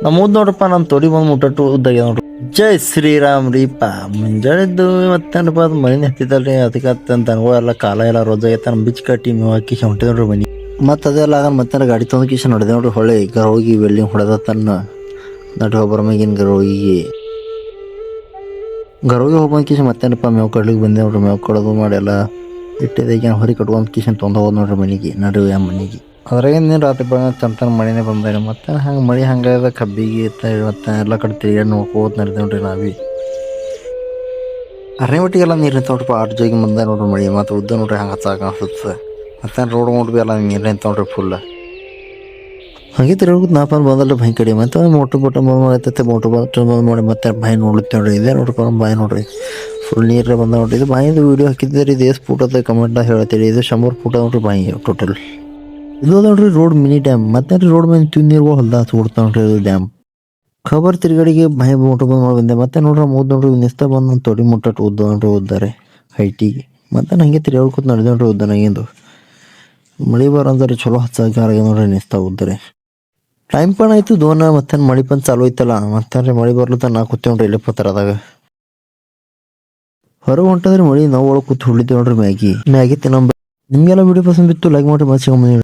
ನಮ್ಮೂದ್ ನೋಡ್ರಪ್ಪ ನಮ್ಮ ತೋಡಿ ಬಂದು ಮುಟ್ಟಟ್ಟು ಉದ್ದಾಗ್ಯ ನೋಡ್ರಿ. ಜೈ ಶ್ರೀರಾಮ್ ರೀಪ ಮುಂಜಾನೆದ್ದು ಮತ್ತೇನಪ್ಪ ಅದು ಮಳಿನ ಹತ್ತಿದ್ದಲ್ರಿ ಅದಕ್ಕೆ ದನಗಳೆಲ್ಲ ಕಾಲ ಎಲ್ಲ ರೋಜಾಗೈತೆ ಬಿಚ್ ಕಟ್ಟಿ ಮೇವು ಹಾಕಿ ಹೊಂಟಿ ನೋಡ್ರಿ ಮನಿ. ಮತ್ತು ಅದೆಲ್ಲ ಆಗ ಮತ್ತೆ ಗಾಡಿ ತೊಗೊಂಡು ಕಿಶ ನಡೆದೆ ನೋಡ್ರಿ ಹೊಳೆ ಈಗ ಹೋಗಿ ವೆಲ್ಡಿಂಗ್ ಹೊಡೆದ ತನ್ನ ನಡು ಒಬ್ಬರ ಮ್ಯಾಗಿನ ಗರೋಗಿ ಹೋಗ್ಬಂದು ಕಿಶನ್ ಮತ್ತೇನಪ್ಪ ಮೇವು ಕಡ್ಲಿಗೆ ಬಂದೆ ನೋಡ್ರಿ. ಮೇವು ಕಡ್ದು ಮಾಡಿ ಎಲ್ಲ ಇಟ್ಟಿದೆ ಈಗ ಹೊರಿ ಕಟ್ಕೊಂಡು ಕಿಶನ್ ತೊಗೊಂಡು ಹೋಗೋದು ನೋಡ್ರಿ ಮನೆಗೆ ನಡುವೆ ಮನೆಗೆ. ಅದ್ರಾಗೇನು ರಾತ್ರಿ ತನ್ನ ಮಳಿನೇ ಬಂದಾರೆ ಮತ್ತೆ ಹಂಗೆ ಮಳೆ ಹಂಗಾದ ಕಬ್ಬಿಗೆ ಮತ್ತೆ ಎಲ್ಲ ಕಡೆ ತಿರುಗಿ ನೋಡ್ಕೋತ ನಡೆದೆ ನೋಡ್ರಿ ನಾವೇ. ಅರೇ ಒಟ್ಟಿಗೆಲ್ಲ ನೀರು ನಿಂತವ್ರಪ್ಪ 8 ಜೋಗಿ ಬಂದ ನೋಡ್ರಿ ಮಳೆ ಮತ್ತು ಉದ್ದ ನೋಡ್ರಿ ಹಂಗೆ ಹಚ್ಚಾಕ ಅನ್ಸುತ್ತೆ. ಮತ್ತೆ ರೋಡ್ ನೋಡ್ರಿ ಎಲ್ಲ ನೀರು ನಿಂತವ್ರಿ ಫುಲ್. ಹಾಗೆ ತಿರುಗೋದು ನಾಲ್ಕು ಬಂದಲ್ರಿ ಭೈ ಕಡೆ ಮತ್ತೆ ಮೋಟರ್ ಐತೈತೆ ಮೋಟರ್ ಮಾಡಿ ಮತ್ತೆ ಬಾಯಿ ನೋಡ್ಲಿಕ್ಕೆ ನೋಡ್ರಿ ಇದೇ ನೋಡ್ರಿ ಬಾಯಿ ನೋಡ್ರಿ ಫುಲ್ ನೀರೇ ಬಂದ ನೋಡ್ರಿ. ಇದು ಬಾಯಿದು ವೀಡಿಯೋ ಹಾಕಿದ್ದೀರಿ ಇದು ಎಷ್ಟು ಫೂಟ್ ಅದ ಕಮೆಂಟ್ನಾಗ ಹೇಳ್ತೀರಿ. ಇದು 100 ಫೂಟ್ ನೋಡ್ರಿ ಬಾಯಿ ಟೋಟಲ್. ಇದು ನೋಡ್ರಿ ರೋಡ್ ಮಿನಿ ಡ್ಯಾಮ್ ಮತ್ತೆ ರೋಡ್ ಮೇಲೆ ನೀರುಗಳು ಹೊಲ್ದ ಹಚ್ಬಿಡ್ತಾವ ನೋಡ್ರಿ ಇದು ಡ್ಯಾಮ್. ಖಬರ್ ತಿರುಗಡಿಗೆ ಬಾಯಿ ಮೋಟರ್ ಬಂದೆ ಮತ್ತೆ ನೋಡ್ರಿ ಮುದ್ದು ನೋಡ್ರಿ ನಿಸ್ತಾ ಬಂದು ತೊಡಿ ಮುಟ್ಟಟ್ಟು ಉದ್ದ ನೋಡ್ರಿ ಉದ್ದಾರೆ ಹೈಟಿಗೆ. ಮತ್ತೆ ಹಂಗೆ ತಿರುಗಾಡ್ಕೊತ ನಡೆದ ನೋಡ್ರಿ ಉದ್ದನಾಗಿಂದು ಮಳೆ ಬರೋಂದ್ರೆ ಚಲೋ ಹಚ್ಚಾಗ ನೋಡ್ರಿ ನಿಸ್ತಾ ಉದ್ದರೆ. ಟೈಮ್ ಪಣ ಆಯ್ತು ದೋನ ಮತ್ತೆ ಮಳಿ ಪನ್ ಚಾಲು ಐತಲ್ಲ ಮತ್ತೆ ಮಳಿ ಬರ್ಲತ್ತ ನಾ ಕೂತೇವ್ ನೋಡ್ರಿ ಇಲ್ಲೇ ಪತ್ತರದಾಗ ಹೊರಗೆ ಹೊಂಟದ್ರಿ ಮಳಿ ನಾವು ಒಳಗೆ ಕೂತ್ ಹುಡ್ಲಿತ್ತೇವ್ ನೋಡ್ರಿ ಮ್ಯಾಗಿ ತಿನ್ನೋ. ನಿಮ್ಗೆಲ್ಲ ವಿಡಿಯೋ ಪಸಂದ್ ಬಿತ್ತು ಲೈಕ್ ಮಾಡಿ ಮತ್ತೆ